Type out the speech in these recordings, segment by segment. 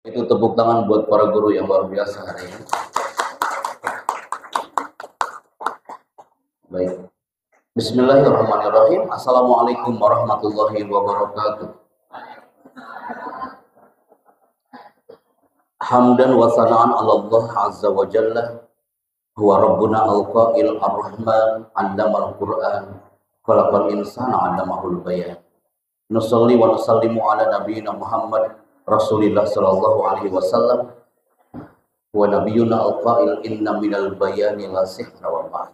Itu tepuk tangan buat para guru yang luar biasa hari ini. Baik. Bismillahirrahmanirrahim. Assalamualaikum warahmatullahi wabarakatuh. Hamdan wa sana'an Allah azza wa jalla. Huwa rabbuna al-qail ar-rahman andamal Qur'an. Khalaqal insana andamahul bayan. Nusalli wa nusallimu ala nabiyyina Muhammad Rasulillah sallallahu alaihi wasallam. Wa nabiyyuna al-qail inna minal bayani la sihra wa ba'd.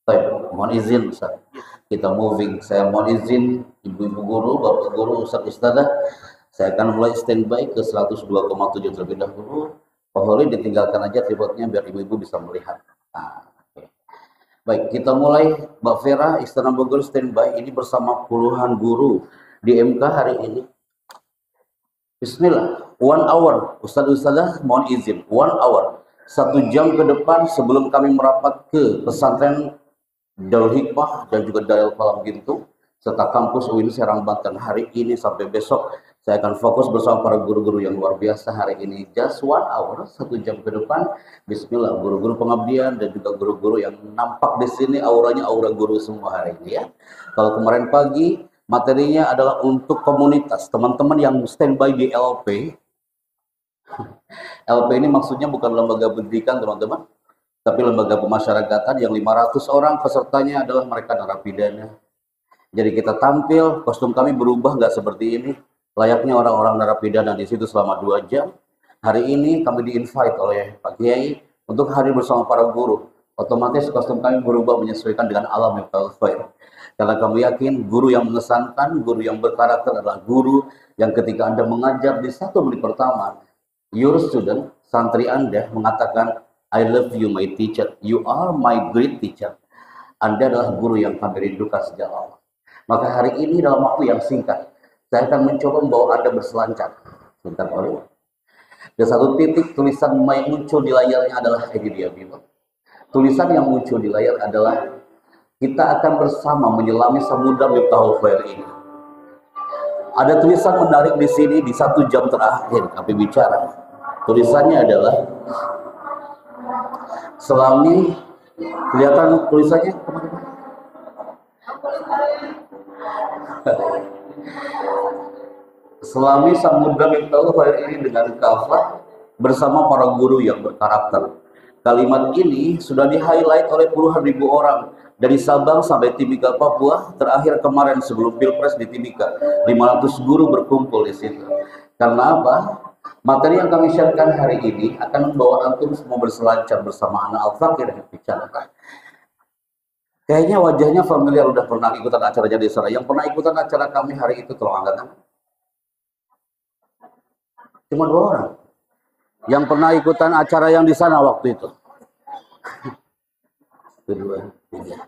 Baik, mohon izin Ustaz. Kita moving. Saya mohon izin ibu-ibu guru, bapak guru, Ustaz Ustazah. Saya akan mulai standby ke 102,7 terlebih dahulu. Pak Holi ditinggalkan aja tripodnya biar ibu-ibu bisa melihat. Okay. Baik, kita mulai. Mbak Vera, Istana Bogor standby ini bersama puluhan guru di MK hari ini. Bismillah, 1 hour. Ustaz Ustazah mohon izin, 1 hour. 1 jam ke depan sebelum kami merapat ke pesantren Darul Hikmah dan juga Darul Falam Gintu serta kampus UIN Serang Banten hari ini sampai besok. Saya akan fokus bersama para guru-guru yang luar biasa hari ini. Just 1 hour, 1 jam ke depan. Bismillah, guru-guru pengabdian dan juga guru-guru yang nampak di sini auranya aura guru semua hari ini ya. Kalau kemarin pagi materinya adalah untuk komunitas, teman-teman yang standby di LP. LP ini maksudnya bukan lembaga pendidikan teman-teman, tapi lembaga pemasyarakatan yang 500 orang pesertanya adalah mereka narapidana. Jadi kita tampil, kostum kami berubah nggak seperti ini, layaknya orang-orang narapidana di situ selama 2 jam. Hari ini kami di-invite oleh Pak Kiai untuk hadir bersama para guru. Otomatis kostum kami berubah menyesuaikan dengan alam yang Khair. Karena kami yakin guru yang mengesankan, guru yang berkarakter adalah guru yang ketika Anda mengajar di 1 menit pertama, your student, santri Anda mengatakan, I love you my teacher, you are my great teacher. Anda adalah guru yang kami rindukan sejak awal. Maka hari ini dalam waktu yang singkat, saya akan mencoba membawa Anda berselancar. Sebentar oleh. Dan 1 titik tulisan yang muncul di layarnya adalah ini dia, Bimo. Tulisan yang muncul di layar adalah kita akan bersama menyelami samudra Miftahul Khair ini. Ada tulisan menarik di sini di 1 jam terakhir kami bicara. Tulisannya adalah selami, kelihatan tulisannya kemana? Selami samudra Miftahul Khair ini dengan kafah bersama para guru yang berkarakter. Kalimat ini sudah di-highlight oleh puluhan ribu orang dari Sabang sampai Timika, Papua. Terakhir kemarin sebelum Pilpres di Timika, 500 guru berkumpul di situ. Karena apa? Materi yang kami sharekan hari ini akan membawa antum semua berselancar bersama anak Al-Fakir yang bicara. Kayaknya wajahnya familiar, udah pernah ikutan acaranya di sana. Yang pernah ikutan acara kami hari itu tolong angkat tangan. Cuma 2 orang. Yang pernah ikutan acara yang di sana waktu itu. 2, 3.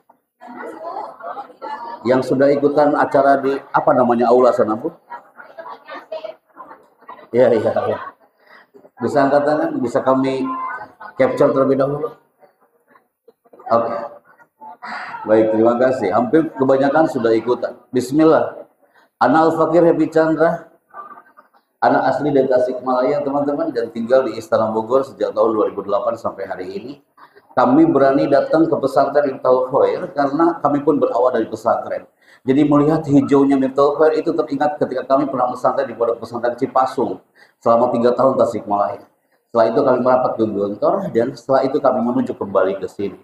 Yang sudah ikutan acara di apa namanya aula sana, Bu? Iya. Bisa angkat tangan, bisa kami capture terlebih dahulu. Oke. Baik, terima kasih. Hampir kebanyakan sudah ikutan. Bismillah. Ana Al-Fakir Happy Chandra. Anak asli dari Tasikmalaya teman-teman dan tinggal di Istana Bogor sejak tahun 2008 sampai hari ini. Kami berani datang ke pesantren Miftahul Khair karena kami pun berawal dari pesantren. Jadi melihat hijaunya Miftahul Khair itu teringat ketika kami pernah pesantren di Pondok Pesantren Cipasung selama 3 tahun Tasikmalaya. Setelah itu kami merapat ke Gontor dan setelah itu kami menuju kembali ke sini.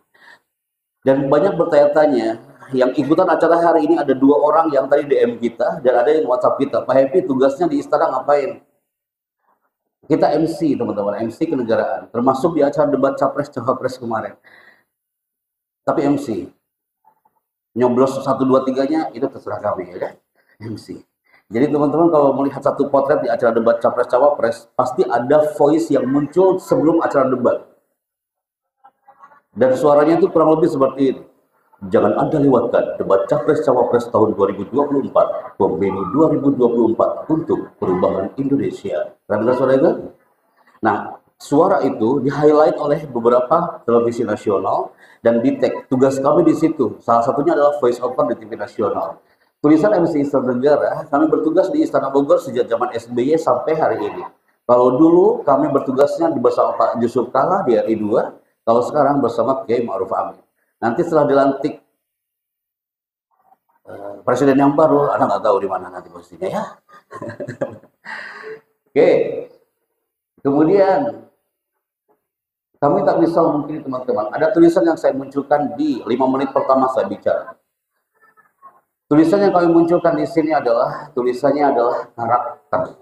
Dan banyak bertanya-tanya, yang ikutan acara hari ini ada 2 orang yang tadi DM kita dan ada yang WhatsApp kita. Pak Happy tugasnya di istana ngapain? Kita MC teman-teman, MC kenegaraan, termasuk di acara debat capres-cawapres kemarin. Tapi MC, nyoblos 1, 2, 3-nya itu terserah kami ya, MC. Jadi teman-teman kalau melihat satu potret di acara debat capres-cawapres, pasti ada voice yang muncul sebelum acara debat. Dan suaranya itu kurang lebih seperti ini. Jangan Anda lewatkan debat capres-cawapres tahun 2024, pemilu 2024 untuk perubahan Indonesia. Karena suara itu? Nah, suara itu di-highlight oleh beberapa televisi nasional dan di-tag. Tugas kami di situ, salah satunya adalah voice over di TV nasional. Tulisan MC Istana Negara, kami bertugas di Istana Bogor sejak zaman SBY sampai hari ini. Kalau dulu kami bertugasnya bersama Pak Yusuf Kalla di RI 2, kalau sekarang bersama Kiai Ma'ruf Amin. Nanti setelah dilantik presiden yang baru, Anda nggak tahu di mana nanti posisinya ya. Oke, kemudian kami tak bisa mungkin teman-teman. Ada tulisan yang saya munculkan di 5 menit pertama saya bicara. Tulisan yang kami munculkan di sini adalah tulisannya adalah karakter.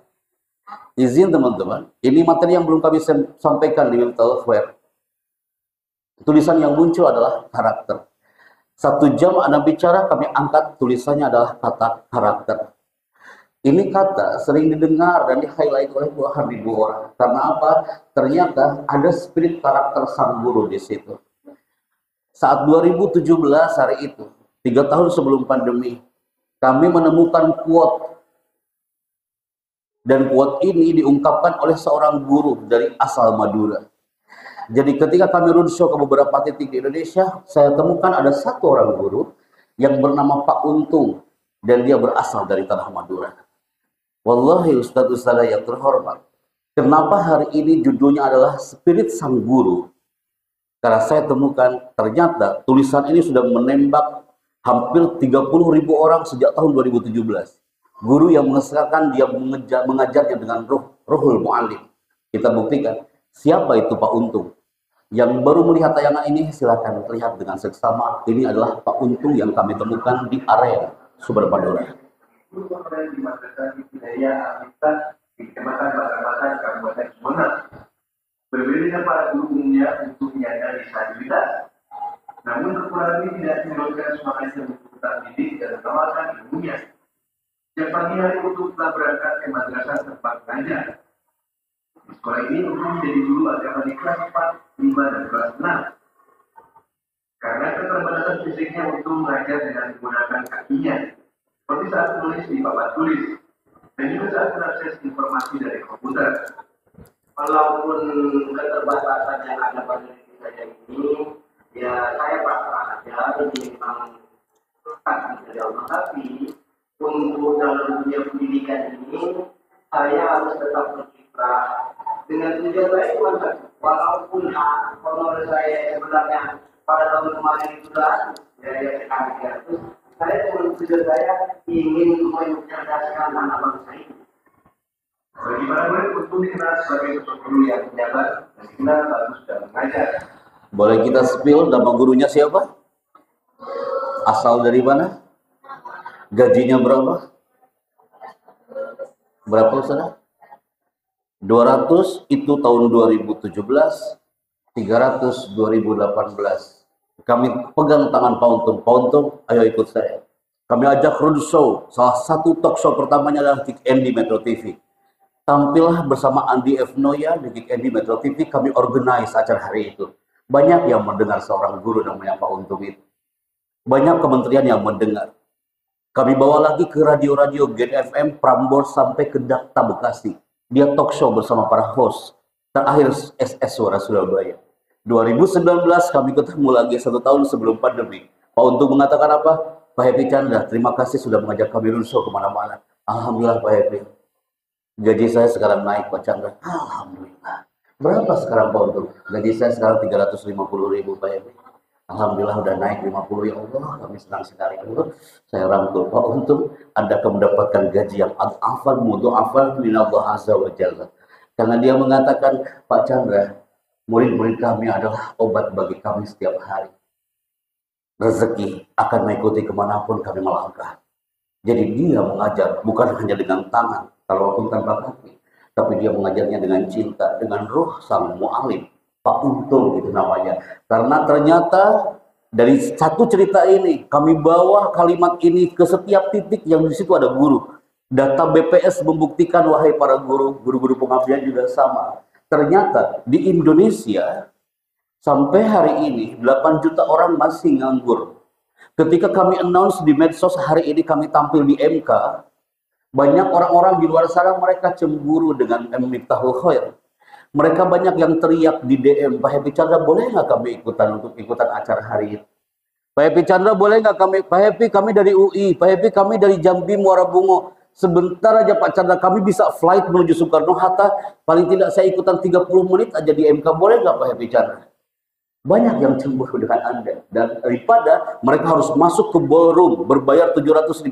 Izin teman-teman, ini materi yang belum kami sampaikan di Welfare. Tulisan yang muncul adalah karakter. 1 jam Anda bicara, kami angkat tulisannya adalah kata karakter. Ini kata sering didengar dan di-highlight oleh puluhan ribu orang. Karena apa? Ternyata ada spirit karakter sang guru di situ. Saat 2017 hari itu, 3 tahun sebelum pandemi, kami menemukan quote. Dan quote ini diungkapkan oleh seorang guru dari asal Madura. Jadi ketika kami roadshow ke beberapa titik di Indonesia, saya temukan ada 1 orang guru yang bernama Pak Untung. Dan dia berasal dari tanah Madura. Wallahi Ustadz saya yang terhormat. Kenapa hari ini judulnya adalah Spirit Sang Guru? Karena saya temukan ternyata tulisan ini sudah menembak hampir 30.000 orang sejak tahun 2017. Guru yang mengesahkan dia mengajarnya dengan ruhul mu'alim. Kita buktikan. Siapa itu Pak Untung? Yang baru melihat tayangan ini silakan lihat dengan seksama. Ini adalah Pak Untung yang kami temukan di area Sumber Madura. Di Madrasah Ibtidaiyah Al-Miftah di Kecamatan Bakar-Bakar, Kabupaten Sumeneb. Berbeda dengan para guru umumnya untuk menyadari disabilitas, namun kekurangan ini tidak menyebabkan semangatnya untuk tetap didik dan mengamalkan ilmunya. Setiap pagi hari untuk telah berangkat ke madrasah tempat belajar. Di sekolah ini untuk menjadi guru agama di kelas 4, 5, dan kelas 6. Karena keterbatasan fisiknya untuk mengajar dengan menggunakan kakinya. Seperti saat menulis di papan tulis, dan juga saat mengakses informasi dari komputer. Walaupun keterbatasan yang ada pada diri saya ini, ya saya pasrah aja, ini memang takdir dari Allah. Tapi untuk dalam dunia pendidikan ini, saya harus tetap berkiprah dengan tujuan saya cuma satu. Walaupun honor saya sebenarnya pada tahun kemarin itu sudah ya sekarang saya cuma tujuan saya ingin mencerdaskan anak bangsa ini. Bagi para murid untuk dikenal sebagai sosok guru yang penjabat dan dikenal bagus dan mengajar. Boleh kita spill nama gurunya siapa? Asal dari mana? Gajinya berapa? Berapa saudara? 200 itu tahun 2017, 300 2018. Kami pegang tangan Pak Untung. Pak Untung, ayo ikut saya. Kami ajak roadshow. Salah satu talk show pertamanya adalah Kick Andy Metro TV. Tampillah bersama Andi F. Noya di Kick Andy Metro TV. Kami organize acara hari itu. Banyak yang mendengar seorang guru namanya Pak Untung itu. Banyak kementerian yang mendengar. Kami bawa lagi ke radio-radio Gen FM, Prambors sampai ke Dakta Bekasi. Dia talk show bersama para host. Terakhir SS Suara Surabaya. 2019 kami ketemu lagi 1 tahun sebelum pandemi. Pak Untung mengatakan apa? Pak Happy Chandra, terima kasih sudah mengajak kami roadshow kemana-mana. Alhamdulillah Pak Happy. Gaji saya sekarang naik Pak Chandra. Alhamdulillah. Berapa sekarang Pak Untung? Gaji saya sekarang 350.000 Pak Happy. Alhamdulillah udah naik 50, ya Allah, kami senang sekali. Saya rangkul Pak Untung, Anda akan mendapatkan gaji yang ad-afal, mudu'afal minallah azza wa jalla. Karena dia mengatakan, Pak Chandra, murid-murid kami adalah obat bagi kami setiap hari. Rezeki akan mengikuti kemanapun kami melangkah. Jadi dia mengajar bukan hanya dengan tangan, kalaupun tanpa kaki, tapi dia mengajarnya dengan cinta, dengan ruh sang mu'alim. Pak Untung itu namanya. Karena ternyata dari satu cerita ini, kami bawa kalimat ini ke setiap titik yang di situ ada guru. Data BPS membuktikan, wahai para guru, guru-guru pengabdian juga sama. Ternyata di Indonesia sampai hari ini 8 juta orang masih nganggur. Ketika kami announce di medsos hari ini kami tampil di MK, banyak orang-orang di luar sana mereka cemburu dengan Miftahul Khair. Mereka banyak yang teriak di DM, Pak Happy Chandra boleh nggak kami ikutan acara hari ini? Pak Happy Chandra boleh nggak kami? Pak Happy kami dari UI, Pak Happy kami dari Jambi Muara Bungo. sebentar aja Pak Chandra, kami bisa flight menuju Soekarno-Hatta, paling tidak saya ikutan 30 menit aja di MK, boleh nggak Pak Happy Chandra? Banyak yang cemburu dengan Anda. Dan daripada mereka harus masuk ke ballroom, berbayar 750.000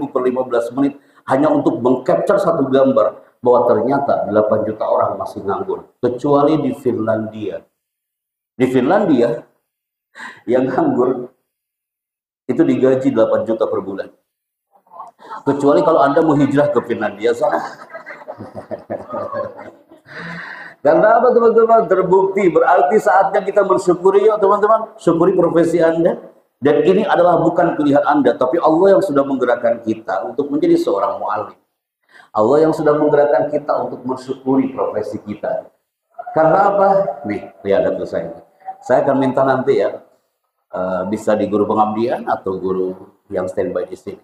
per 15 menit, hanya untuk mengcapture satu gambar, bahwa ternyata 8 juta orang masih nganggur. Kecuali di Finlandia. Di Finlandia, yang nganggur, itu digaji 8 juta per bulan. Kecuali kalau Anda mau hijrah ke Finlandia sana. Karena apa teman-teman? Terbukti, berarti saatnya kita bersyukuri ya teman-teman. Syukuri profesi Anda. Dan ini adalah bukan pilihan Anda, tapi Allah yang sudah menggerakkan kita untuk menjadi seorang mu'alim. Allah yang sudah menggerakkan kita untuk mensyukuri profesi kita. Karena apa? Nih, lihat datu saya. Saya akan minta nanti ya, bisa di guru pengabdian atau guru yang standby di sini.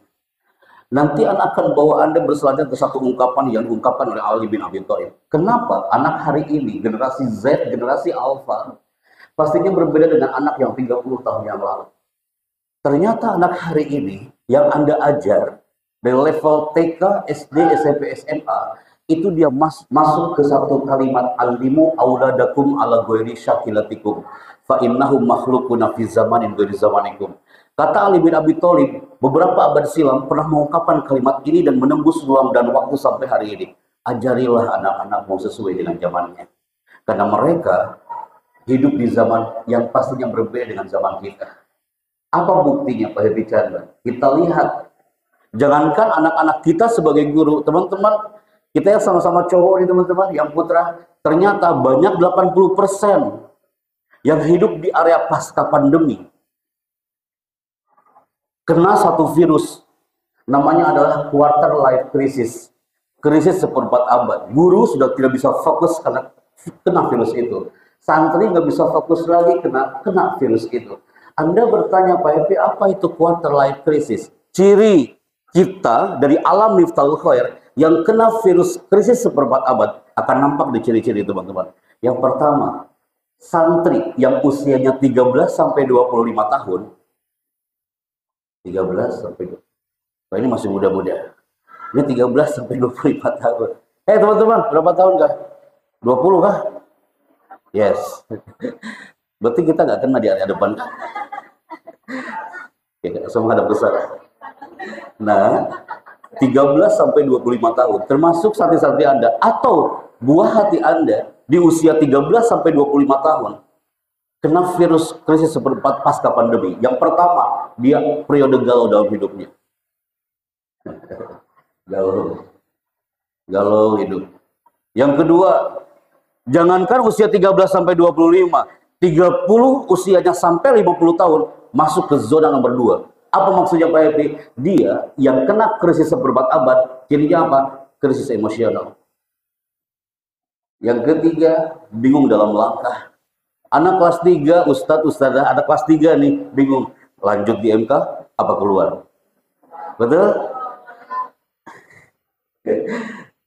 Nanti anak akan bawa Anda berselanjutnya ke satu ungkapan yang diungkapkan oleh Ali bin Abi Thalib. Kenapa anak hari ini, generasi Z, generasi Alpha, pastinya berbeda dengan anak yang 30 tahun yang lalu. Ternyata anak hari ini yang Anda ajar dari level TK, SD, SMP, SMA, itu dia masuk ke satu kalimat, alimu auladakum ala ghairi syakilatikum fa innahum makhluquna fi zamanin ghairi zamanikum. Kata Ali bin Abi Thalib, beberapa abad silam pernah mengungkapkan kalimat ini dan menembus ruang dan waktu sampai hari ini. Ajarilah anak-anakmu sesuai dengan zamannya. Karena mereka hidup di zaman yang pastinya berbeda dengan zaman kita. Apa buktinya Pak Happy Chandra? Kita lihat, jangankan anak-anak kita sebagai guru, teman-teman, kita yang sama-sama cowok nih teman-teman, yang putra, ternyata banyak 80% yang hidup di area pasca pandemi kena satu virus, namanya adalah quarter life crisis, krisis seperempat abad. Guru sudah tidak bisa fokus karena kena virus itu. Santri nggak bisa fokus lagi kena virus itu. Anda bertanya Pak Happy, apa itu quarter life crisis? Ciri kita dari alam Miftahul Khair yang kena virus krisis seperempat abad akan nampak di ciri-ciri teman-teman. Yang pertama, santri yang usianya 13 sampai 25 tahun, 13 sampai 20. Nah, ini masih muda-muda. Ini 13 sampai 25 tahun. Teman-teman, berapa tahun kah? 20 kah? Yes. Berarti kita nggak kena di area depan. Ya, semua ada besar. Nah, 13 sampai 25 tahun, termasuk santri-santri Anda atau buah hati Anda di usia 13 sampai 25 tahun, kena virus krisis seperempat pasca pandemi. Yang pertama, dia periode galau dalam hidupnya. Galau hidup. Yang kedua, jangankan usia 13 sampai 25, 30 usianya sampai 50 tahun masuk ke zona nomor 2. Apa maksudnya Pak Happy? Dia yang kena krisis seperempat abad, cirinya apa? Krisis emosional. Yang ketiga, bingung dalam langkah. Anak kelas 3, ustadzah, ada kelas 3 nih, bingung. Lanjut di MK, apa keluar? Betul?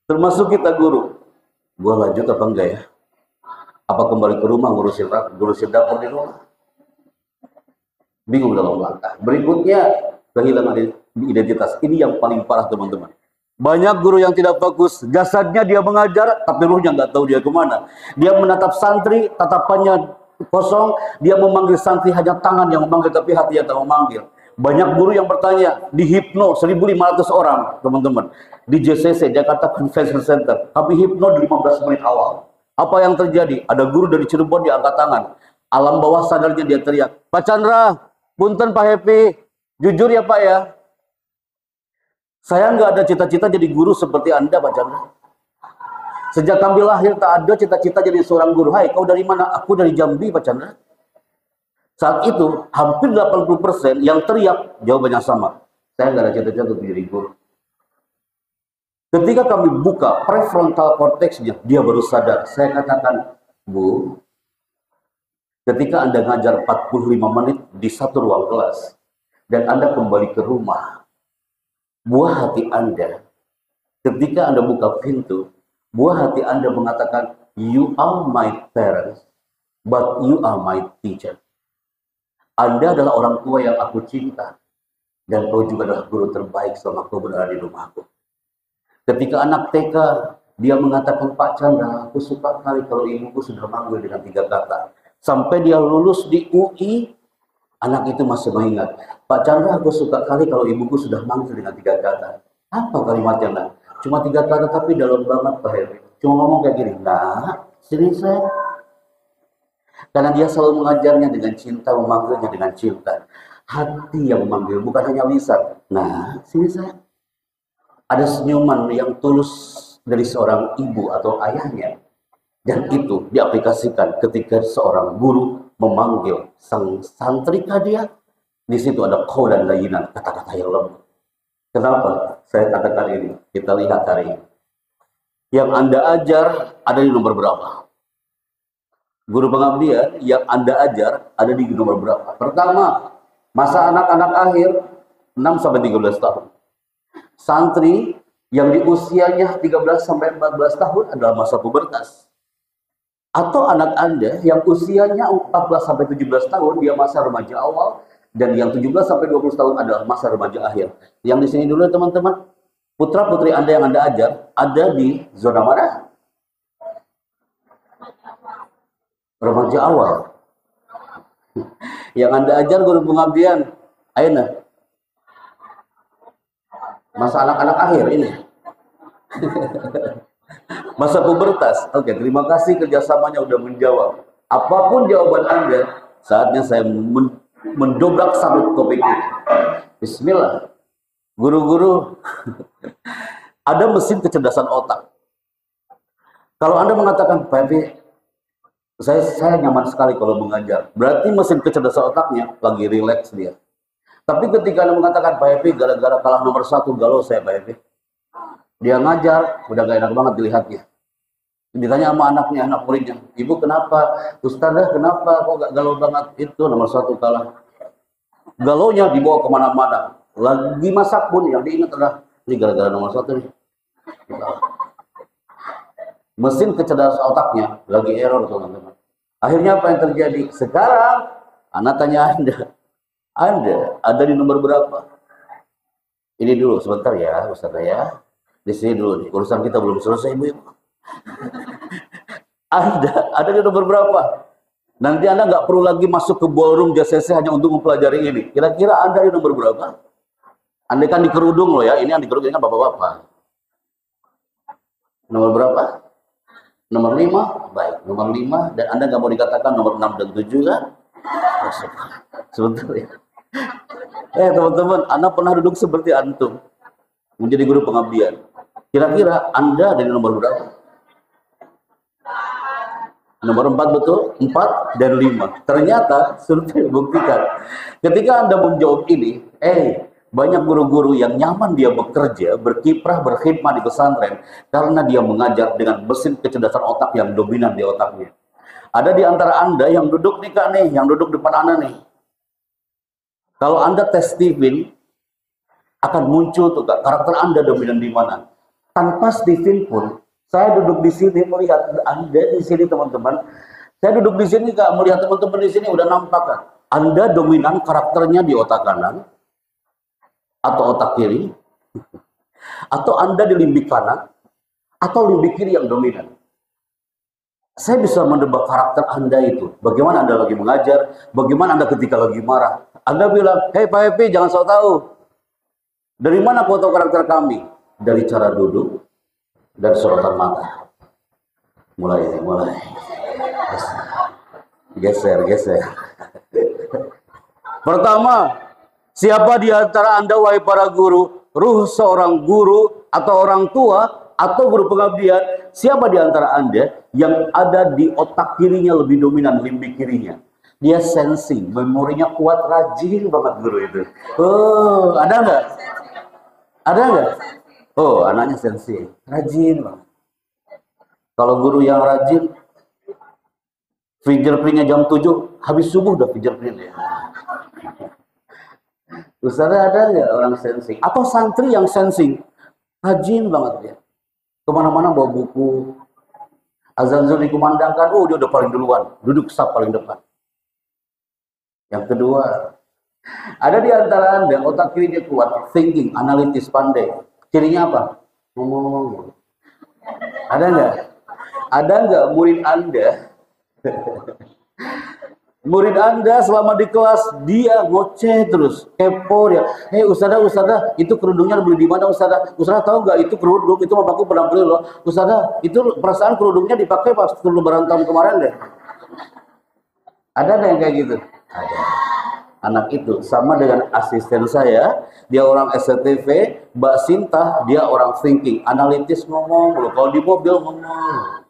Termasuk kita guru. Gua lanjut apa enggak ya? Apa kembali ke rumah ngurusin dapur di rumah? Bingung dalam langkah. Berikutnya, kehilangan identitas. Ini yang paling parah teman-teman. Banyak guru yang tidak fokus, jasadnya dia mengajar, tapi ruhnya nggak tahu dia kemana. Dia menatap santri, tatapannya kosong, dia memanggil santri hanya tangan yang memanggil, tapi hati yang tak memanggil. Banyak guru yang bertanya, di hipno 1.500 orang, teman-teman. Di JCC, Jakarta Convention Center, kami hipno di 15 menit awal. Apa yang terjadi? Ada guru dari Cirebon, dia angkat tangan. Alam bawah sadarnya dia teriak, Pak Chandra, punten Pak Happy, jujur ya Pak ya, saya nggak ada cita-cita jadi guru seperti Anda Pak Chandra. Sejak kami lahir tak ada cita-cita jadi seorang guru. Hai, kau dari mana? Aku dari Jambi Pak Chandra. Saat itu hampir 80% yang teriak jawabannya sama. Saya nggak ada cita-cita untuk jadi guru. Ketika kami buka prefrontal cortexnya, dia baru sadar. Saya katakan, Bu, ketika Anda ngajar 45 menit di satu ruang kelas, dan Anda kembali ke rumah, buah hati Anda, ketika Anda buka pintu, buah hati Anda mengatakan, you are my parents, but you are my teacher. Anda adalah orang tua yang aku cinta, dan kau juga adalah guru terbaik selama kau berada di rumahku. Ketika anak TK, dia mengatakan, Pak Chandra, aku suka kali kalau ibuku sudah manggil dengan 3 kata. Sampai dia lulus di UI, anak itu masih mengingat, Pak Chandra, aku suka kali kalau ibuku sudah manggil dengan 3 kata. Apa kalimatnya, nak? Cuma 3 kata tapi dalam banget, Pak Heri. Cuma ngomong kayak gini, nah, sini saya. Karena dia selalu mengajarnya dengan cinta, memanggilnya dengan cinta. Hati yang memanggil, bukan hanya lisan. Nah, sini saya. Ada senyuman yang tulus dari seorang ibu atau ayahnya. Dan itu diaplikasikan ketika seorang guru memanggil sang santri dia. Di situ ada qaulan layyinan, kata-kata yang lembut. Kenapa saya katakan ini? Kita lihat hari ini. Yang Anda ajar ada di nomor berapa? Guru pengabdian yang Anda ajar ada di nomor berapa? Pertama, masa anak-anak akhir 6-13 tahun. Santri yang di usianya 13-14 tahun adalah masa pubertas. Atau anak Anda yang usianya 14-17 tahun, dia masa remaja awal, dan yang 17-20 tahun adalah masa remaja akhir. Yang di sini dulu teman-teman, putra-putri Anda yang Anda ajar ada di zona mana? Remaja awal. Yang Anda ajar guru pengabdian, ayo masa anak-anak akhir ini. Masa pubertas. Oke, terima kasih kerjasamanya udah menjawab. Apapun jawaban Anda, saatnya saya mendobrak sabuk topik ini. Bismillah. Guru-guru, ada mesin kecerdasan otak. Kalau Anda mengatakan, Pak Evi, saya nyaman sekali kalau mengajar. Berarti mesin kecerdasan otaknya lagi rileks dia. Tapi ketika Anda mengatakan, Pak Evi, gara-gara kalah nomor 1, galau saya, Pak Evi. Dia ngajar, udah gak enak banget dilihatnya. Ditanya sama anaknya, anak muridnya, Ibu kenapa? Ustazah kenapa? Kok gak galau banget? Itu nomor 1 kalah. Galaunya dibawa kemana-mana. Lagi masak pun yang diingat adalah, ini gara-gara nomor 1 nih. Mesin kecerdasan otaknya lagi error, teman-teman. Akhirnya apa yang terjadi? Sekarang, anak tanya Anda ada di nomor berapa? Ini dulu, sebentar ya, Ustazah ya. Di sini dulu nih, urusan kita belum selesai, Bu. Ada di nomor berapa? Nanti Anda nggak perlu lagi masuk ke ballroom JCC hanya untuk mempelajari ini. Kira-kira Anda di nomor berapa? Anda kan di kerudung loh ya, ini yang di kerudung ini kan bapak-bapak. Nomor berapa? Nomor 5? Baik, nomor 5. Dan Anda nggak mau dikatakan nomor 6 dan 7 kan? Sebentar ya. Teman-teman, Anda pernah duduk seperti antum menjadi guru pengabdian. Kira-kira Anda dari nomor berapa? Nomor 4 betul? 4 dan 5. Ternyata survei membuktikan ketika Anda menjawab ini, banyak guru-guru yang nyaman dia bekerja, berkiprah, berkhidmat di pesantren karena dia mengajar dengan mesin kecerdasan otak yang dominan di otaknya. Ada di antara Anda yang duduk nih Kak nih, yang duduk depan Anda nih. Kalau Anda tes Steven, akan muncul tuh Kak, karakter Anda dominan di mana. Tanpa Steven pun, saya duduk di sini melihat Anda di sini teman-teman. Saya duduk di sini Kak, melihat teman-teman di sini udah nampak Kak. Anda dominan karakternya di otak kanan, atau otak kiri, atau Anda di limbik kanan, atau limbik kiri yang dominan. Saya bisa mendebak karakter Anda itu. Bagaimana Anda lagi mengajar, bagaimana Anda ketika lagi marah. Anda bilang, hei Pak Epi, jangan sok tahu. Dari mana kau tahu karakter kami? Dari cara duduk dan sorotan mata. Mulai. Geser. Pertama, siapa di antara Anda, wahai para guru, ruh seorang guru atau orang tua atau guru pengabdian, siapa di antara Anda yang ada di otak kirinya lebih dominan limbik kirinya? Dia sensing, memorinya kuat, rajin banget guru itu. Oh, ada nggak? Ada nggak? Oh, anaknya sensing, rajin banget. Kalau guru yang rajin, fingerprintnya jam 7, habis subuh udah fingerprint ya. Ustazah ada nggak orang sensing? Atau santri yang sensing, rajin banget dia. Kemana-mana bawa buku, azan zuhur dikumandangkan, dia udah paling duluan, duduk saf paling depan. Yang kedua, ada di antara Anda otak kirinya kuat, thinking, analitis, pandai. Cirinya apa? ngomong. Ada nggak? Ada nggak murid Anda? Murid Anda selama di kelas dia ngoceh terus, kepo dia. Hei ustazah, ustazah, itu kerudungnya beli di mana ustazah? Ustazah tahu nggak itu kerudung itu aku pernah beli loh. Ustazah, itu perasaan kerudungnya dipakai pas lebaran tahun kemarin deh. Ada yang kayak gitu? Ada. Anak itu sama dengan asisten saya, dia orang SCTV, Mbak Sinta, dia orang thinking, analitis ngomong, loh. Kalau di mobil ngomong.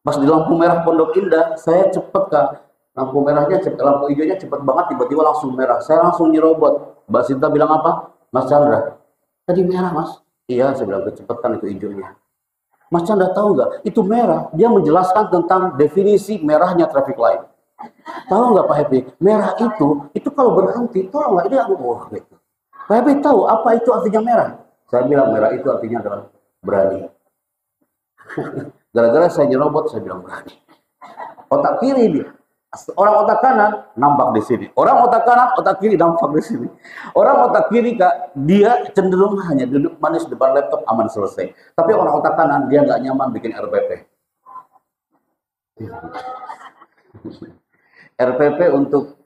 Pas di lampu merah Pondok Indah, saya cepet Kak. Lampu merahnya cepet, lampu hijaunya cepet banget, tiba-tiba langsung merah. Saya langsung nyerobot. Mbak Sinta bilang apa? Mas Chandra, tadi merah Mas. Iya, saya bilang kecepatan itu hijaunya. Mas Chandra tahu nggak? Itu merah. Dia menjelaskan tentang definisi merahnya traffic light. Tahu nggak Pak Happy? Merah itu kalau berhenti, tolonglah dia gitu. Pak Happy tahu apa itu artinya merah? Saya bilang merah itu artinya adalah berani. Gara-gara saya nyerobot, saya bilang berani. Otak kiri dia. Orang otak kanan nampak di sini. Orang otak kanan, otak kiri nampak di sini. Orang otak kiri Kak, dia cenderung hanya duduk manis depan laptop aman selesai. Tapi orang otak kanan dia nggak nyaman bikin RPP. RPP untuk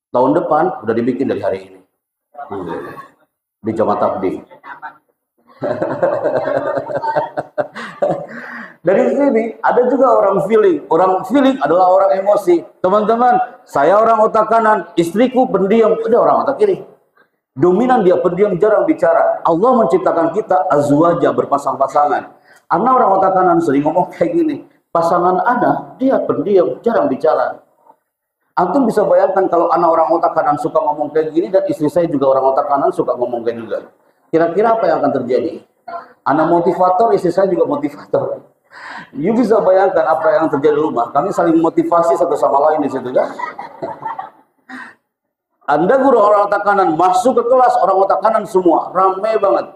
tahun depan udah dibikin dari hari ini. Di Jamaah Tabligh. Dari sini ada juga orang feeling. Orang feeling adalah orang emosi. Teman-teman, saya orang otak kanan, istriku pendiam, ada orang otak kiri. Dominan dia pendiam, jarang bicara. Allah menciptakan kita azwaja berpasang-pasangan. Anak orang otak kanan sering ngomong kayak gini. Pasangan anak, dia pendiam, jarang bicara. Antum bisa bayangkan kalau anak orang otak kanan suka ngomong kayak gini dan istri saya juga orang otak kanan suka ngomong kayak juga. Kira-kira apa yang akan terjadi? Anak motivator, istri saya juga motivator. You bisa bayangkan apa yang terjadi di rumah. Kami saling motivasi satu sama lain di situ kan. Anda guru orang otak kanan masuk ke kelas orang otak kanan semua ramai banget.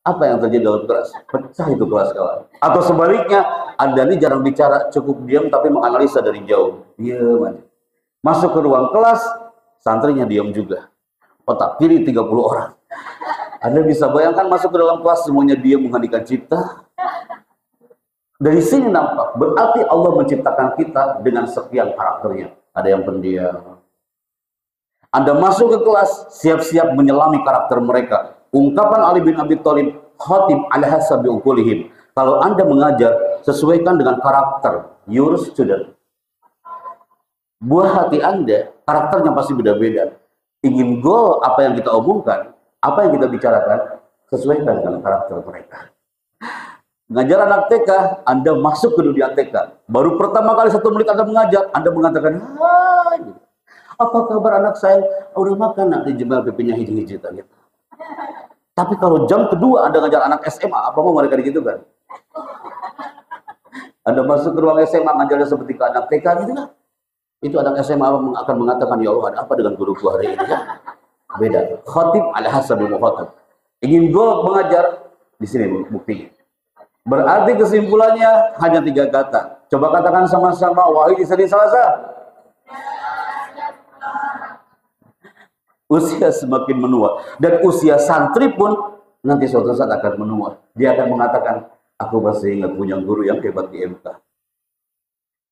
Apa yang terjadi dalam kelas? Pecah itu kelas kawan. Atau sebaliknya, Anda ini jarang bicara, cukup diam tapi menganalisa dari jauh. Diam aja. Masuk ke ruang kelas, santrinya diam juga. Otak kiri 30 orang. Anda bisa bayangkan masuk ke dalam kelas semuanya diam mengheningkan cipta. Dari sini nampak, berarti Allah menciptakan kita dengan sekian karakternya. Ada yang pendiam. Anda masuk ke kelas, siap-siap menyelami karakter mereka. Ungkapan Ali bin Abi Thalib, khatib ala hasabi uqulihim. Kalau Anda mengajar, sesuaikan dengan karakter your student. Buah hati Anda, karakternya pasti beda-beda. Ingin goal apa yang kita omongkan, apa yang kita bicarakan, sesuaikan dengan karakter mereka. Mengajar anak TK, Anda masuk ke dunia TK. Baru pertama kali 1 menit Anda mengajar, Anda mengatakan, hai, apa kabar anak saya? Udah makan, nanti jembal pipinya hiji-hiji. Gitu. Tapi kalau jam kedua Anda ngajar anak SMA, apa mau mereka gitu kan? Anda masuk ke ruang SMA, ngajarnya seperti ke anak TK gitu kan? Itu anak SMA akan mengatakan, ya Allah, ada apa dengan guruku hari ini? Ya? Beda. Khatib ala hasabi mukhatab. Ingin go mengajar, di sini buktinya. Berarti kesimpulannya hanya 3 kata. Coba katakan sama-sama, wahai istri salasa. Usia semakin menua. Dan usia santri pun nanti suatu saat akan menua. Dia akan mengatakan, aku masih ingat punya guru yang hebat di MK.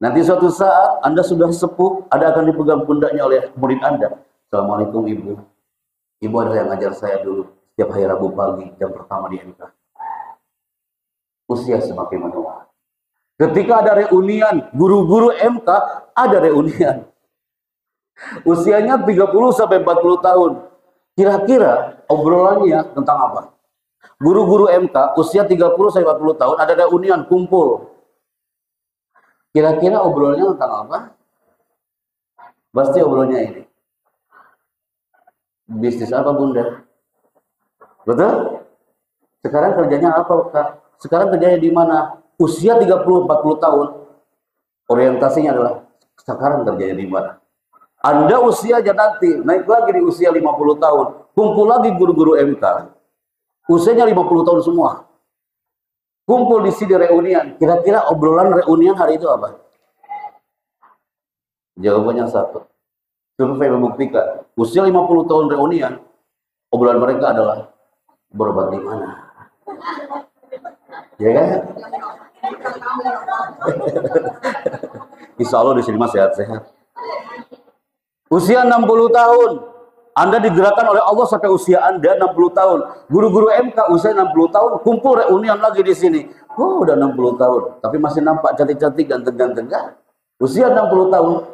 Nanti suatu saat Anda sudah sepuh, Anda akan dipegang pundaknya oleh murid Anda. Assalamualaikum Ibu. Ibu adalah yang ngajar saya dulu. Setiap hari Rabu pagi, jam pertama di MK. Usia semakin menua. Ketika ada reunian, guru-guru MK ada reunian. Usianya 30 sampai 40 tahun. Kira-kira obrolannya tentang apa? Guru-guru MK usia 30 sampai 40 tahun ada reunian kumpul. Kira-kira obrolannya tentang apa? Pasti obrolannya ini. Bisnis apa Bunda? Betul? Sekarang kerjanya apa Kak? Sekarang kerjanya di mana? Usia 30-40 tahun. Orientasinya adalah sekarang kerjanya di mana? Anda usia aja nanti naik lagi di usia 50 tahun. Kumpul lagi guru-guru MK. Usianya 50 tahun semua. Kumpul di sini reunian. Kira-kira obrolan reunian hari itu apa? Jawabannya satu. Survei membuktikan usia 50 tahun reunian, obrolan mereka adalah berobat di mana? Ya kan? Insya Allah di sini mah sehat-sehat. Usia 60 tahun. Anda digerakkan oleh Allah sampai usia Anda 60 tahun. Guru-guru MK usia 60 tahun kumpul reunian lagi di sini. Oh, udah 60 tahun, tapi masih nampak cantik-cantik, ganteng-ganteng kan? Usia 60 tahun.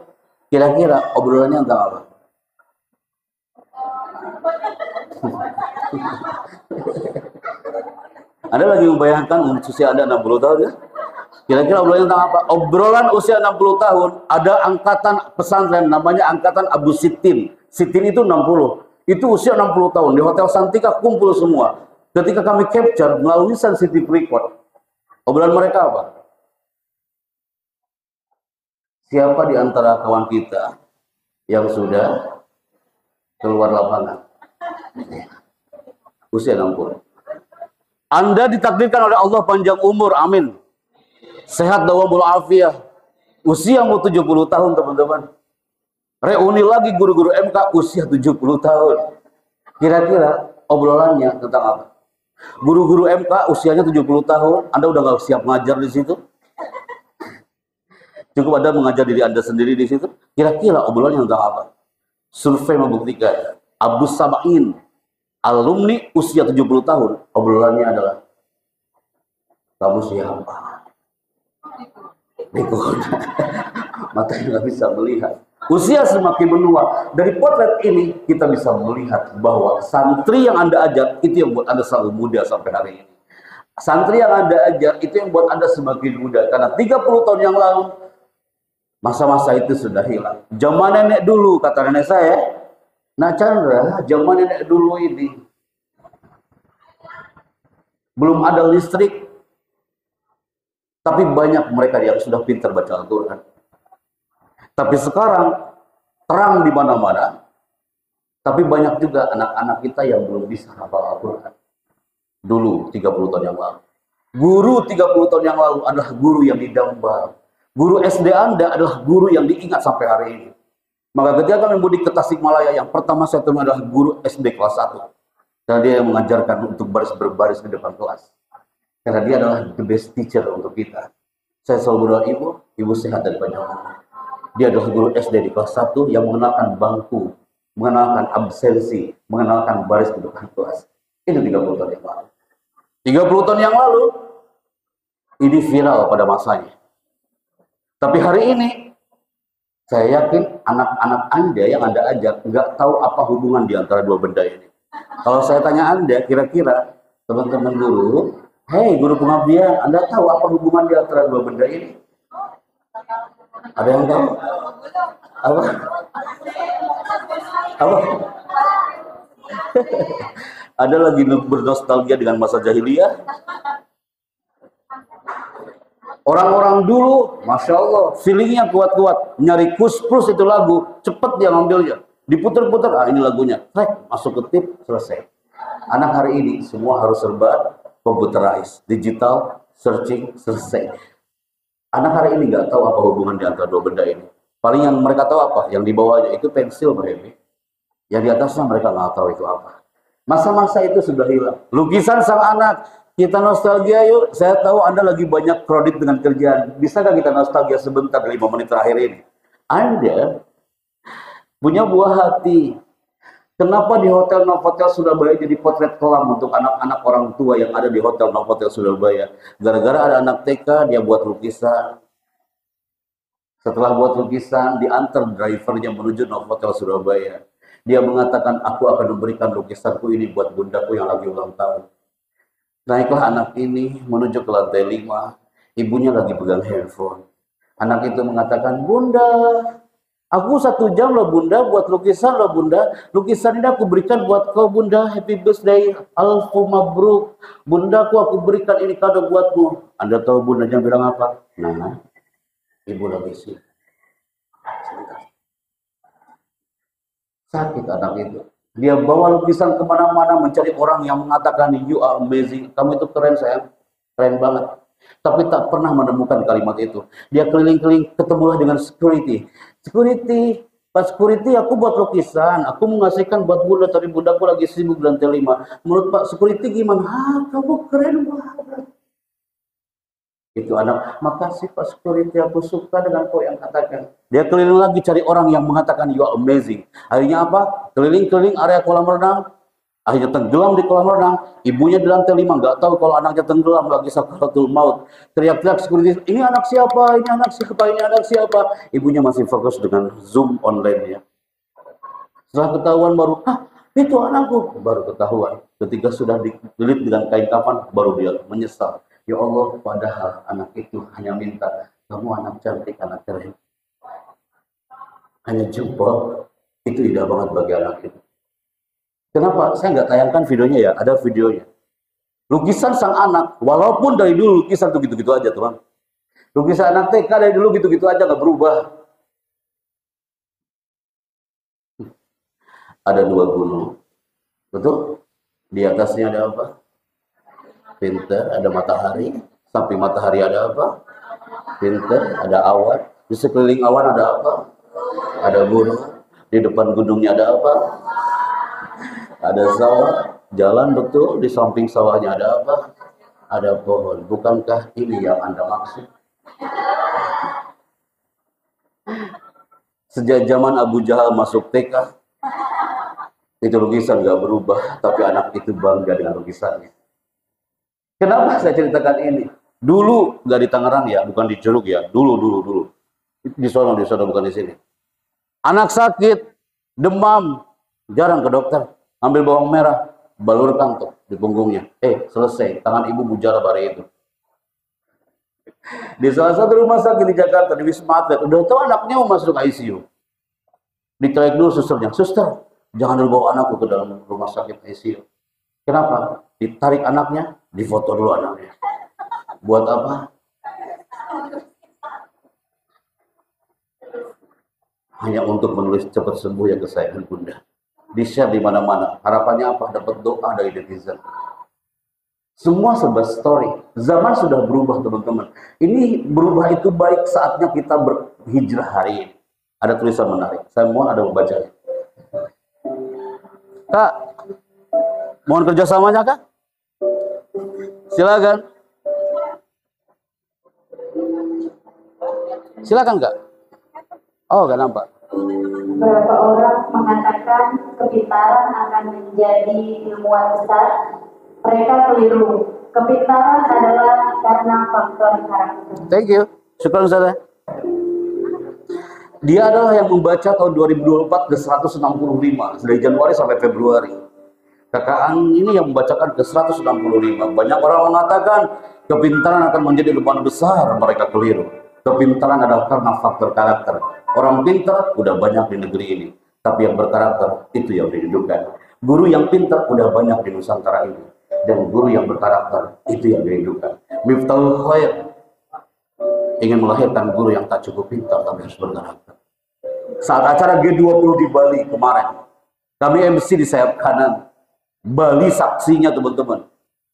Kira-kira obrolannya tentang apa? Anda lagi membayangkan usia Anda 60 tahun ya? Kira-kira obrolannya tentang apa? Obrolan usia 60 tahun, ada angkatan pesantren namanya angkatan Abu Sitin. Sitin itu 60. Itu usia 60 tahun. Di Hotel Santika kumpul semua. Ketika kami capture melalui sensitive record, obrolan mereka apa? Siapa di antara kawan kita yang sudah keluar lapangan? Usia 60. Anda ditakdirkan oleh Allah panjang umur, amin. Sehat dawamul afiyah. Usia mau 70 tahun, teman-teman. Reuni lagi guru-guru MK usia 70 tahun. Kira-kira obrolannya tentang apa? Guru-guru MK usianya 70 tahun, Anda udah nggak siap ngajar di situ? Cukup Anda mengajar diri Anda sendiri di situ? Kira-kira obrolannya tentang apa? Survei membuktikan Abu Sabain alumni usia 70 tahun, obrolannya adalah kamu siapa? Pikun. Matanya nggak bisa melihat. Usia semakin menua. Dari potret ini kita bisa melihat bahwa santri yang Anda ajar itu yang buat Anda selalu muda sampai hari ini. Santri yang Anda ajar itu yang buat Anda semakin muda. Karena 30 tahun yang lalu masa-masa itu sudah hilang. Zaman nenek dulu, kata nenek saya. Nah Chandra, zaman nenek dulu ini belum ada listrik, tapi banyak mereka yang sudah pintar baca Al-Quran. Tapi sekarang terang di mana-mana, tapi banyak juga anak-anak kita yang belum bisa hafal Al-Quran. Dulu 30 tahun yang lalu. Guru 30 tahun yang lalu adalah guru yang didamba. Guru SD Anda adalah guru yang diingat sampai hari ini. Maka ketika kami mudik ke Tasikmalaya, yang pertama saya temui adalah guru SD kelas 1. Karena dia yang mengajarkan untuk baris berbaris di depan kelas. Karena dia adalah the best teacher untuk kita. Saya selalu berdoa, ibu sehat dan panjang umur. Dia adalah guru SD di kelas 1 yang mengenalkan bangku, mengenalkan absensi, mengenalkan baris di depan kelas. Itu 30 tahun yang lalu. 30 tahun yang lalu, ini viral pada masanya. Tapi hari ini, saya yakin anak-anak Anda yang Anda ajak nggak tahu apa hubungan di antara dua benda ini. Kalau saya tanya Anda, kira-kira teman-teman guru, hei guru pengabdian, Anda tahu apa hubungan di antara dua benda ini? Ada yang tahu? Apa? Apa? Ada lagi bernostalgia dengan masa jahiliyah? Orang-orang dulu, Masya Allah, feelingnya kuat-kuat. Nyari kus-plus itu lagu, cepet dia ngambilnya. Diputer-puter, ini lagunya. Masuk ke tip, selesai. Anak hari ini semua harus serba computerized, digital, searching, selesai. Anak hari ini nggak tahu apa hubungan di antara dua benda ini. Paling yang mereka tahu apa? Yang di bawahnya itu pensil, Pak Hemi. Yang di atasnya mereka nggak tahu itu apa. Masa-masa itu sudah hilang. Lukisan sang anak, kita nostalgia yuk. Saya tahu Anda lagi banyak kredit dengan kerjaan. Bisakah kita nostalgia sebentar 5 menit terakhir ini? Anda punya buah hati. Kenapa di Hotel Novotel Surabaya jadi potret kelam untuk anak-anak orang tua yang ada di Hotel Novotel Surabaya? Gara-gara ada anak TK, dia buat lukisan. Setelah buat lukisan, diantar drivernya menuju Novotel Surabaya. Dia mengatakan, aku akan memberikan lukisanku ini buat bundaku yang lagi ulang tahun. Naiklah anak ini menuju ke lantai 5. Ibunya lagi pegang handphone. Anak itu mengatakan, Bunda, aku 1 jam loh Bunda buat lukisan loh Bunda. Lukisan ini aku berikan buat kau Bunda. Happy birthday, alfu mabruk. Bunda aku berikan ini kado buatmu. Anda tahu Bundanya bilang apa? Nah, ibu lagi sih. Sakit anak itu. Dia bawa lukisan kemana-mana mencari orang yang mengatakan you are amazing. Kamu itu keren sayang. Keren banget. Tapi tak pernah menemukan kalimat itu. Dia keliling-keliling, ketemulah dengan security. Security, Pak Security, aku buat lukisan. Aku mengasihkan buat Bunda, tapi Bunda aku lagi sibuk di lantai 5. Menurut Pak Security gimana? Kamu keren banget. Itu anak, makasih Pak Security, aku suka dengan kau yang katakan. Dia keliling lagi cari orang yang mengatakan you are amazing. Akhirnya apa? Keliling-keliling area kolam renang, akhirnya tenggelam di kolam renang. Ibunya di lantai 5, nggak tahu kalau anaknya tenggelam lagi sakaratul maut. Teriak-teriak security, ini anak siapa? Ini anak siapa? Ini anak siapa? Ibunya masih fokus dengan Zoom online-nya. Setelah ketahuan baru, itu anakku. Baru ketahuan. Ketika sudah dililit dengan kain kafan, baru dia menyesal. Ya Allah, padahal anak itu hanya minta, kamu anak cantik, anak keren. Hanya jempol, itu indah banget bagi anak itu. Kenapa? Saya nggak tayangkan videonya ya, ada videonya. Lukisan sang anak, walaupun dari dulu lukisan tuh gitu-gitu aja teman. Lukisan anak TK dari dulu gitu-gitu aja, nggak berubah. Ada 2 gunung, betul? Di atasnya ada apa? Pinter, ada matahari. Samping matahari ada apa? Pinter, ada awan. Di sekeliling awan ada apa? Ada gunung. Di depan gunungnya ada apa? Ada sawah. Jalan, betul. Di samping sawahnya ada apa? Ada pohon. Bukankah ini yang Anda maksud? Sejak zaman Abu Jahal masuk TK, itu lukisan nggak berubah, tapi anak itu bangga dengan lukisannya. Kenapa saya ceritakan ini? Dulu nggak di Tangerang ya, bukan di Curug ya. Dulu. Di sono bukan di sini. Anak sakit, demam, jarang ke dokter. Ambil bawang merah, balurkan tuh di punggungnya. Selesai. Tangan ibu mujarab hari itu. Di salah satu rumah sakit di Jakarta, di Wisma Atlet, udah tahu anaknya mau masuk ICU. Ditarik dulu susternya, suster, jangan dulu bawa anakku ke dalam rumah sakit ICU. Kenapa? Ditarik anaknya, difoto dulu anaknya. Buat apa? Hanya untuk menulis cepat sembuh ya kesayangan bunda. Di-share di mana-mana. Harapannya apa? Dapat doa dari netizen. Semua serba story. Zaman sudah berubah teman-teman. Ini berubah itu baik saatnya kita berhijrah hari ini. Ada tulisan menarik. Saya mohon ada membacanya. Kak, mohon kerjasamanya Kak. Silakan. Silakan Kak. Oh, gak nampak. Beberapa orang mengatakan kepintaran akan menjadi ilmuwan besar. Mereka keliru. Kepintaran adalah karena faktor karakter. Thank you. Syukur Ustaz. Dia adalah yang membaca tahun 2024 ke 165 dari Januari sampai Februari. Kakak ini yang membacakan ke 165. Banyak orang mengatakan kepintaran akan menjadi ilmuwan besar, mereka keliru. Kepintaran adalah karena faktor karakter. Orang pintar udah banyak di negeri ini, tapi yang berkarakter itu yang dirindukan. Guru yang pintar udah banyak di Nusantara ini, dan guru yang berkarakter itu yang dirindukan. Miftahul Khair ingin melahirkan guru yang tak cukup pintar tapi harus berkarakter. Saat acara G20 di Bali kemarin, kami MC di sayap kanan. Bali saksinya teman-teman.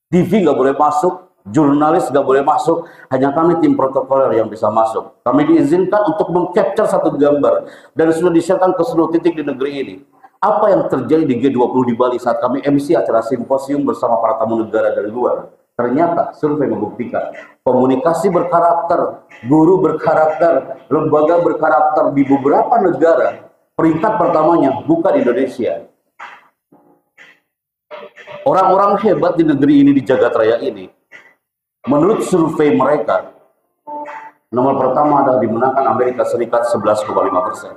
TV nggak boleh masuk, jurnalis nggak boleh masuk, hanya kami tim protokoler yang bisa masuk. Kami diizinkan untuk mengcapture satu gambar dan sudah disiarkan ke seluruh titik di negeri ini. Apa yang terjadi di G20 di Bali saat kami MC acara simposium bersama para tamu negara dari luar? Ternyata survei membuktikan komunikasi berkarakter, guru berkarakter, lembaga berkarakter di beberapa negara, peringkat pertamanya bukan Indonesia. Orang-orang hebat di negeri ini, di jagat raya ini, menurut survei mereka, nomor pertama adalah dimenangkan Amerika Serikat 11,5%.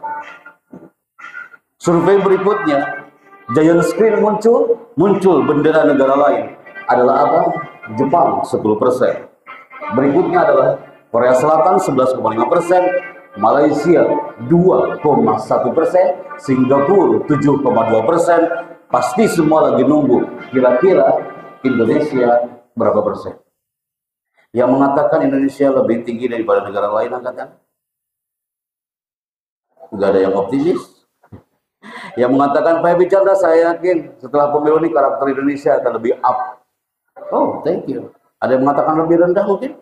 Survei berikutnya, giant screen muncul bendera negara lain. Adalah apa? Jepang 10%. Berikutnya adalah Korea Selatan 11,5%, Malaysia 2,1%, Singapura 7,2%. Pasti semua lagi nunggu. Kira-kira Indonesia berapa persen? Yang mengatakan Indonesia lebih tinggi daripada negara lain angkatan? Nggak ada yang optimis. Yang mengatakan Pak Bicara, saya yakin setelah pemilu ini karakter Indonesia akan lebih up. Oh, thank you. Ada yang mengatakan lebih rendah mungkin?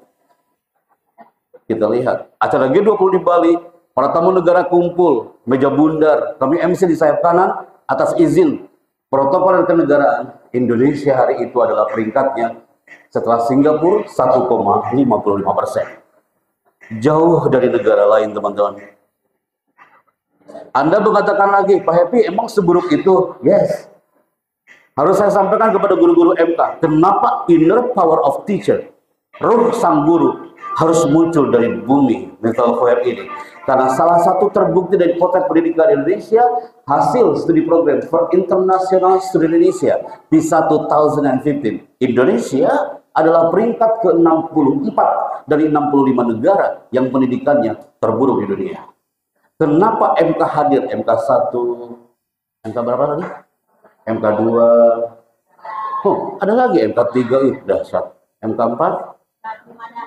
Kita lihat. Acara G20 di Bali, para tamu negara kumpul, meja bundar. Kami MC di sayap kanan, atas izin protokol kenegaraan. Indonesia hari itu adalah peringkatnya Setelah Singapura 1,55%. Jauh dari negara lain, teman-teman. Anda mengatakan lagi, Pak Happy, emang seburuk itu? Yes. Harus saya sampaikan kepada guru-guru MK, kenapa inner power of teacher, ruh sang guru, harus muncul dari bumi mental health ini? Karena salah satu terbukti dari potret pendidikan Indonesia, hasil studi program for International Student Indonesia di 2015. Indonesia adalah peringkat ke-64 dari 65 negara yang pendidikannya terburuk di dunia. Kenapa MK hadir? MK 1, MK berapa lagi? MK 2, ada lagi MK 3, dahsyat. MK 4,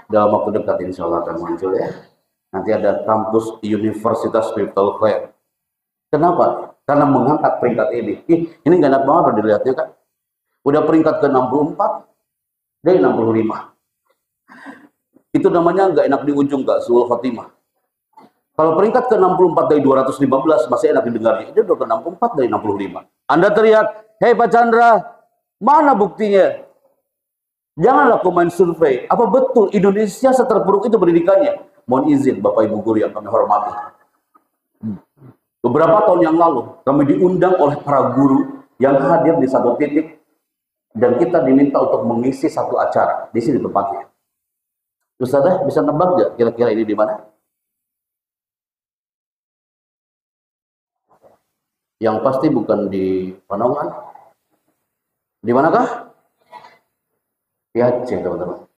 dalam waktu dekat insya Allah akan muncul ya. Nanti ada kampus Universitas Spiritual Fair. Kenapa? Karena mengangkat peringkat ini. Ini gak enak banget dilihatnya kan. Udah peringkat ke-64 dari 65. Itu namanya gak enak di ujung, gak suul khotimah. Kalau peringkat ke-64 dari 215 masih enak didengarnya. Itu udah ke-64 dari 65. Anda teriak, hei Pak Chandra, mana buktinya? Janganlah komen survei. Apa betul Indonesia seterpuruk itu pendidikannya? Mohon izin Bapak Ibu guru yang kami hormati. Beberapa tahun yang lalu kami diundang oleh para guru yang hadir di satu titik dan kita diminta untuk mengisi satu acara di sini tempatnya. Ustazah bisa nebak nggak kira-kira ini di mana? Yang pasti bukan di Panongan. Di manakah? Di Aceh, teman-teman.